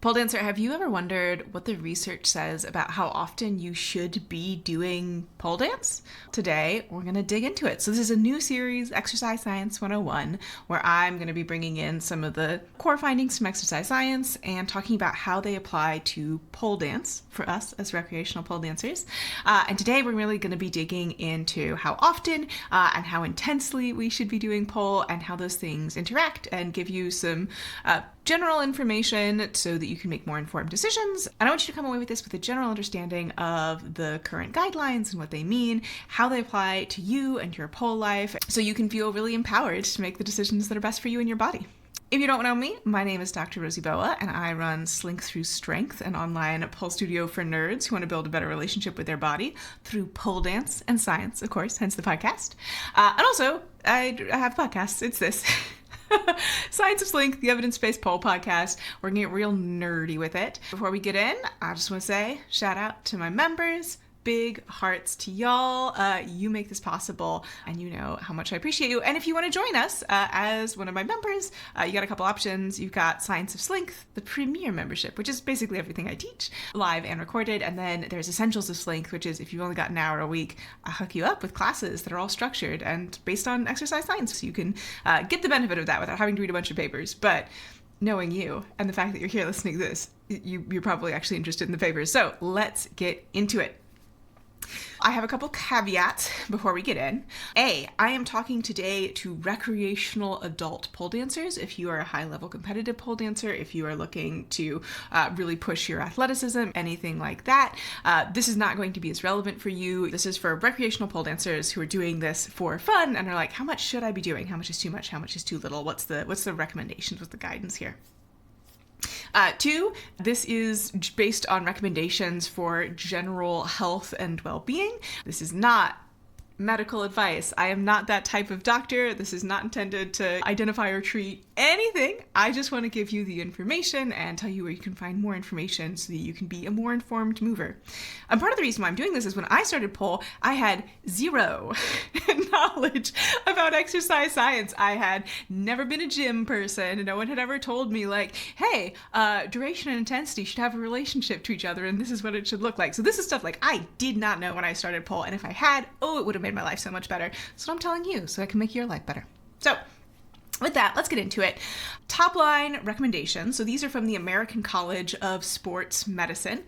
Pole dancer, have you ever wondered what the research says about how often you should be doing pole dance? Today, we're going to dig into it. So this is a new series, Exercise Science 101, where I'm going to be bringing in some of the core findings from exercise science and talking about how they apply to pole dance for us as recreational pole dancers. And today, we're really going to be digging into how often and how intensely we should be doing pole and how those things interact and give you some general information so that you can make more informed decisions. And I want you to come away with this with a general understanding of the current guidelines and what they mean, how they apply to you and your pole life, so you can feel really empowered to make the decisions that are best for you and your body. If you don't know me, my name is Dr. Rosie Boa, and I run Slink Through Strength, an online pole studio for nerds who want to build a better relationship with their body through pole dance and science, of course, hence the podcast. And also, I have podcasts. It's this. Science of Slink, the evidence-based pole podcast. We're going to get real nerdy with it. Before we get in, I just want to say shout out to my members. Big hearts to y'all. You make this possible, and you know how much I appreciate you. And if you want to join us as one of my members, you got a couple options. You've got Science of Slink, the premier membership, which is basically everything I teach, live and recorded. And then there's Essentials of Slink, which is if you've only got an hour a week, I hook you up with classes that are all structured and based on exercise science. So you can get the benefit of that without having to read a bunch of papers. But knowing you and the fact that you're here listening to this, you're probably actually interested in the papers. So let's get into it. I have a couple caveats before we get in. I am talking today to recreational adult pole dancers. If you are a high-level competitive pole dancer, if you are looking to really push your athleticism, anything like that, this is not going to be as relevant for you. This is for recreational pole dancers who are doing this for fun and are like, how much should I be doing? How much is too much? How much is too little? What's the recommendations? What's the guidance here? 2, this is based on recommendations for general health and well-being. This is not medical advice. I am not that type of doctor. This is not intended to identify or treat anything. I just want to give you the information and tell you where you can find more information so that you can be a more informed mover. And part of the reason why I'm doing this is when I started pole, I had zero knowledge about exercise science. I had never been a gym person, and no one had ever told me like, hey, duration and intensity should have a relationship to each other, and this is what it should look like. So this is stuff like I did not know when I started pole, and if I had, it would have made my life so much better. So I'm telling you, so I can make your life better. So with that, let's get into it. Top line recommendations. So these are from the American College of Sports Medicine,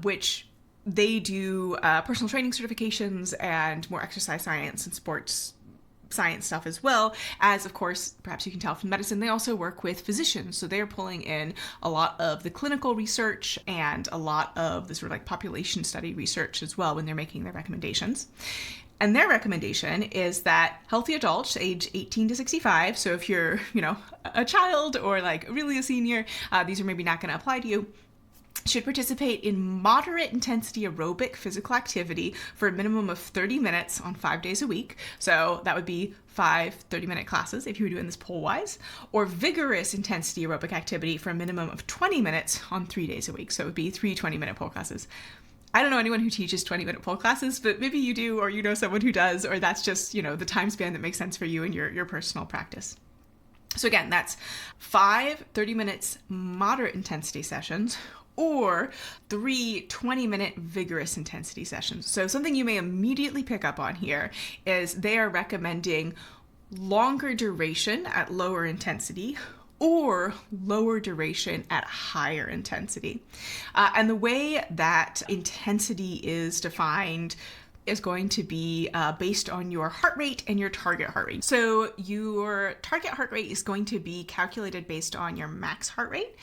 which they do personal training certifications and more exercise science and sports science stuff, as well as, of course, perhaps you can tell from medicine, they also work with physicians. So they're pulling in a lot of the clinical research and a lot of the sort of like population study research as well when they're making their recommendations. And their recommendation is that healthy adults age 18 to 65, so if you're, a child or like really a senior, these are maybe not going to apply to you, should participate in moderate intensity aerobic physical activity for a minimum of 30 minutes on 5 days a week. So that would be 5 30-minute classes if you were doing this pole-wise, or vigorous intensity aerobic activity for a minimum of 20 minutes on 3 days a week. So it would be 3 20-minute pole classes. I don't know anyone who teaches 20-minute pole classes, but maybe you do, or you know someone who does, or that's just, the time span that makes sense for you and your personal practice. So again, that's 5 30 minutes moderate intensity sessions, or 3 20-minute vigorous intensity sessions. So something you may immediately pick up on here is they are recommending longer duration at lower intensity or lower duration at higher intensity. And the way that intensity is defined is going to be based on your heart rate and your target heart rate. So your target heart rate is going to be calculated based on your max heart rate.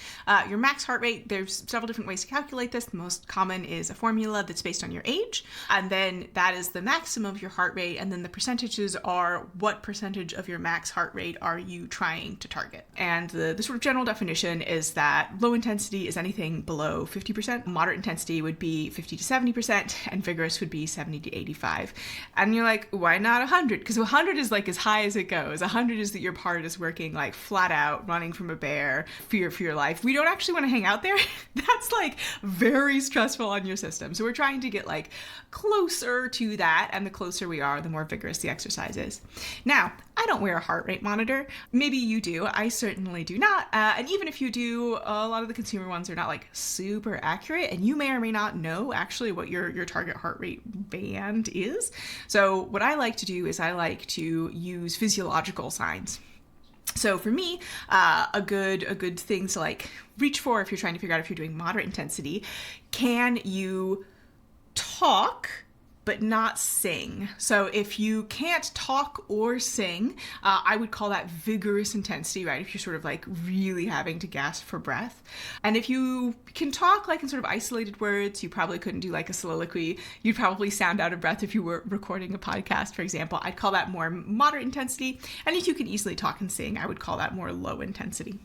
Your max heart rate, there's several different ways to calculate this. The most common is a formula that's based on your age, and then that is the maximum of your heart rate, and then the percentages are what percentage of your max heart rate are you trying to target. And the sort of general definition is that low intensity is anything below 50%, moderate intensity would be 50 to 70%, and vigorous would be 70 to 85. And you're like, why not 100? Because 100 is like as high as it goes. 100 is that your part is working like flat out, running from a bear, fear for your life. We don't actually want to hang out there. That's like very stressful on your system. So we're trying to get like closer to that. And the closer we are, the more vigorous the exercise is. Now, I don't wear a heart rate monitor. Maybe you do. I certainly do not. And even if you do, a lot of the consumer ones are not like super accurate, and you may or may not know actually what your target heart rate band is. So what I like to do is I like to use physiological signs. So for me, a good thing to like reach for if you're trying to figure out if you're doing moderate intensity, can you talk but not sing? So if you can't talk or sing, I would call that vigorous intensity, right? If you're sort of like really having to gasp for breath. And if you can talk like in sort of isolated words, you probably couldn't do like a soliloquy. You'd probably sound out of breath if you were recording a podcast, for example. I'd call that more moderate intensity. And if you can easily talk and sing, I would call that more low intensity.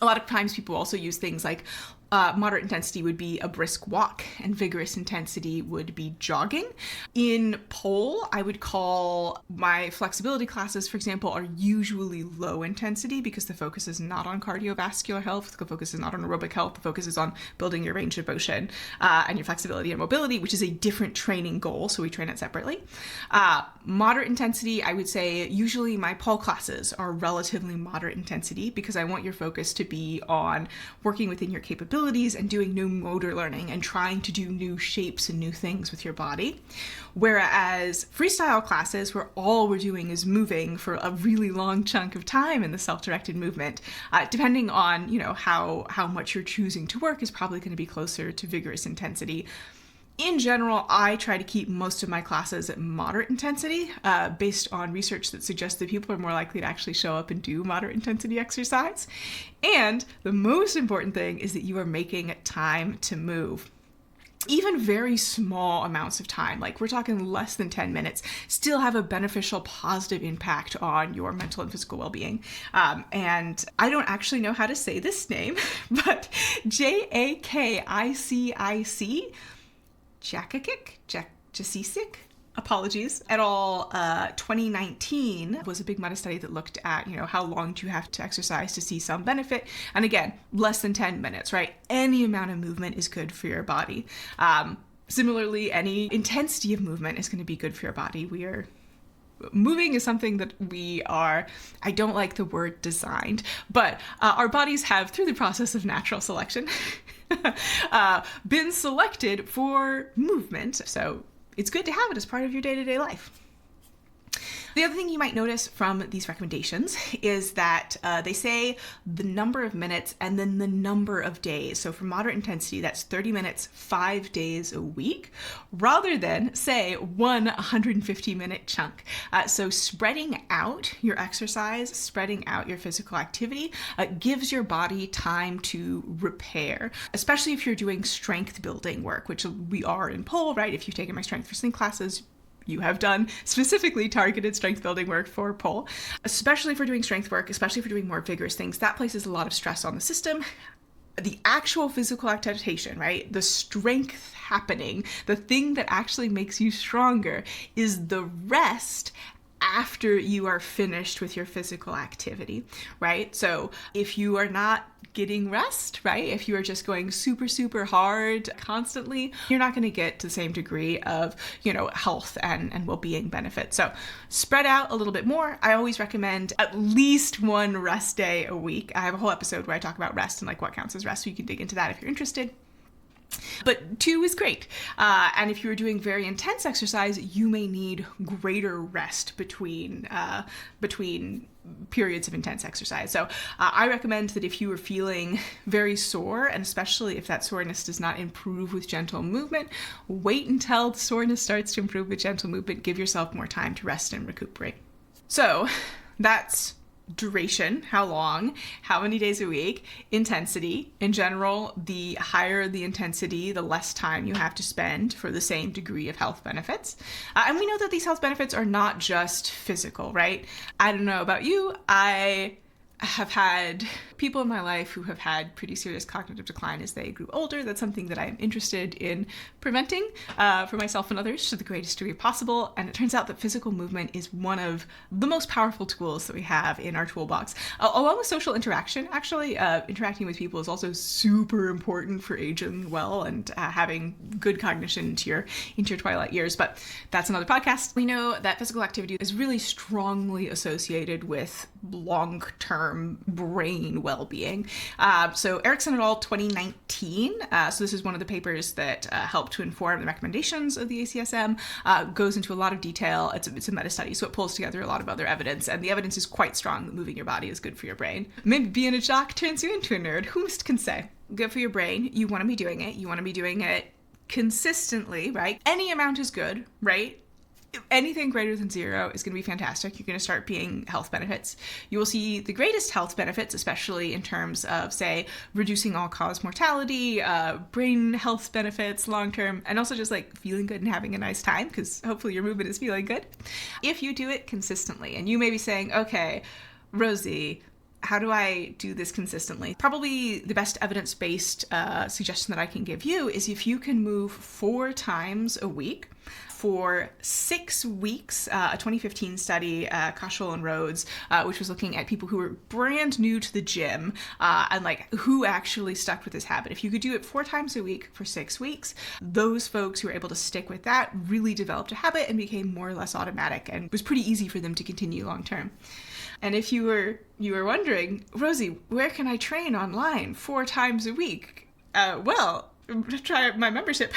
A lot of times people also use things like moderate intensity would be a brisk walk, and vigorous intensity would be jogging. In pole, I would call my flexibility classes, for example, are usually low intensity because the focus is not on cardiovascular health, the focus is not on aerobic health, the focus is on building your range of motion and your flexibility and mobility, which is a different training goal, so we train it separately. Moderate intensity, I would say usually my pole classes are relatively moderate intensity because I want your focus to be on working within your capabilities and doing new motor learning and trying to do new shapes and new things with your body. Whereas freestyle classes, where all we're doing is moving for a really long chunk of time in the self-directed movement, depending on, how much you're choosing to work, is probably going to be closer to vigorous intensity. In general, I try to keep most of my classes at moderate intensity based on research that suggests that people are more likely to actually show up and do moderate intensity exercise. And the most important thing is that you are making time to move. Even very small amounts of time, like we're talking less than 10 minutes, still have a beneficial, positive impact on your mental and physical well-being. And I don't actually know how to say this name, but Jakicic, Jakicic, apologies, et al. 2019 was a big meta-study that looked at, how long do you have to exercise to see some benefit? And again, less than 10 minutes, right? Any amount of movement is good for your body. Similarly, any intensity of movement is going to be good for your body. Moving is something that I don't like the word designed, but our bodies have, through the process of natural selection, been selected for movement. So it's good to have it as part of your day-to-day life. The other thing you might notice from these recommendations is that they say the number of minutes and then the number of days. So for moderate intensity, that's 30 minutes, 5 days a week, rather than, say, one 150-minute chunk. So spreading out your exercise, spreading out your physical activity gives your body time to repair, especially if you're doing strength building work, which we are in pole, right? If you've taken my strength for sling classes, you have done specifically targeted strength building work for pole, especially for doing strength work, especially for doing more vigorous things. That places a lot of stress on the system. The actual physical activation, right? The strength happening, the thing that actually makes you stronger is the rest after you are finished with your physical activity, right? So if you are not getting rest, right? If you are just going super, super hard constantly, you're not going to get to the same degree of, health and well-being benefits. So spread out a little bit more. I always recommend at least one rest day a week. I have a whole episode where I talk about rest and like what counts as rest, so you can dig into that if you're interested. But 2 is great. And if you're doing very intense exercise, you may need greater rest between periods of intense exercise. So I recommend that if you are feeling very sore, and especially if that soreness does not improve with gentle movement, wait until the soreness starts to improve with gentle movement. Give yourself more time to rest and recuperate. So that's duration, how long, how many days a week, intensity. In general, the higher the intensity, the less time you have to spend for the same degree of health benefits. And we know that these health benefits are not just physical, right? I don't know about you, I have had people in my life who have had pretty serious cognitive decline as they grew older. That's something that I'm interested in preventing for myself and others to the greatest degree possible. And it turns out that physical movement is one of the most powerful tools that we have in our toolbox. Along with social interaction, actually, interacting with people is also super important for aging well and having good cognition into your twilight years. But that's another podcast. We know that physical activity is really strongly associated with long-term brain well-being. So Erickson et al. 2019, so this is one of the papers that helped to inform the recommendations of the ACSM, goes into a lot of detail. It's a meta-study, so it pulls together a lot of other evidence, and the evidence is quite strong that moving your body is good for your brain. Maybe being a jock turns you into a nerd. Who can say? Good for your brain. You want to be doing it. You want to be doing it consistently, right? Any amount is good, right? Anything greater than 0 is going to be fantastic. You're going to start being health benefits. You will see the greatest health benefits, especially in terms of, say, reducing all-cause mortality, brain health benefits long-term, and also just like feeling good and having a nice time, because hopefully your movement is feeling good. If you do it consistently, and you may be saying, okay, Rosie, how do I do this consistently? Probably the best evidence-based suggestion that I can give you is if you can move 4 times a week for 6 weeks. A 2015 study, Cashel and Rhodes, which was looking at people who were brand new to the gym and like who actually stuck with this habit. If you could do it 4 times a week for 6 weeks, those folks who were able to stick with that really developed a habit and became more or less automatic, and it was pretty easy for them to continue long term. And if you were wondering, Rosie, where can I train online 4 times a week? Well, try my membership.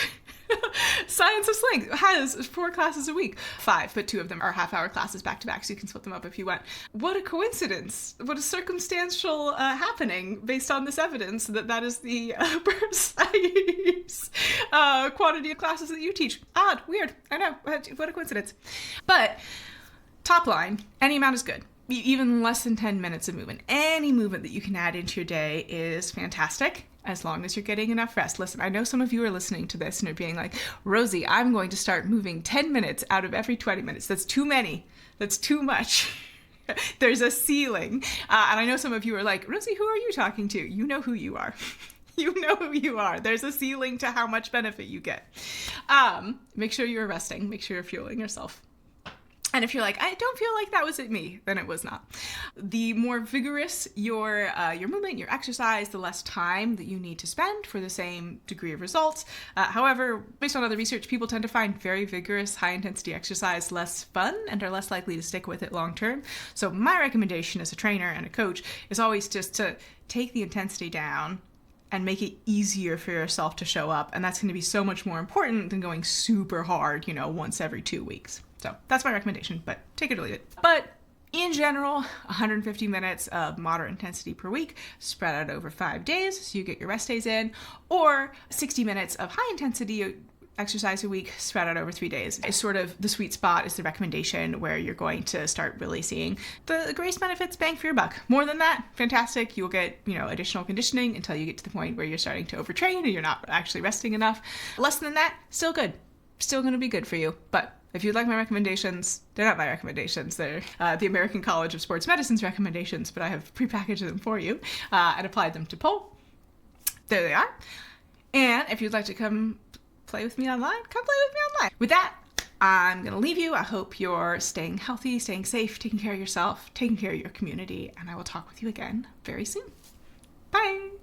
Science of Sling has 4 classes a week. 5, but 2 of them are half-hour classes back-to-back, so you can split them up if you want. What a coincidence. What a circumstantial happening based on this evidence that is the precise quantity of classes that you teach. Odd, weird, I know, what a coincidence. But top line, any amount is good. Even less than 10 minutes of movement. Any movement that you can add into your day is fantastic, as long as you're getting enough rest. Listen, I know some of you are listening to this and are being like, Rosie, I'm going to start moving 10 minutes out of every 20 minutes. That's too many. That's too much. There's a ceiling. And I know some of you are like, Rosie, who are you talking to? You know who you are. You know who you are. There's a ceiling to how much benefit you get. Make sure you're resting. Make sure you're fueling yourself. And if you're like, I don't feel like that was me, then it was not. The more vigorous your movement, your exercise, the less time that you need to spend for the same degree of results. However, based on other research, people tend to find very vigorous, high-intensity exercise less fun and are less likely to stick with it long-term. So my recommendation as a trainer and a coach is always just to take the intensity down and make it easier for yourself to show up. And that's going to be so much more important than going super hard, once every 2 weeks. So that's my recommendation, but take it or leave it. But in general, 150 minutes of moderate intensity per week spread out over 5 days, so you get your rest days in, or 60 minutes of high intensity exercise a week spread out over 3 days is sort of the sweet spot, is the recommendation where you're going to start really seeing the greatest benefits bang for your buck. More than that, fantastic. You'll get, additional conditioning until you get to the point where you're starting to overtrain and you're not actually resting enough. Less than that, still good. Still going to be good for you. But if you'd like my recommendations, they're not my recommendations. They're the American College of Sports Medicine's recommendations, but I have prepackaged them for you and applied them to poll. There they are. And if you'd like to come play with me online, come play with me online. With that, I'm going to leave you. I hope you're staying healthy, staying safe, taking care of yourself, taking care of your community, and I will talk with you again very soon. Bye.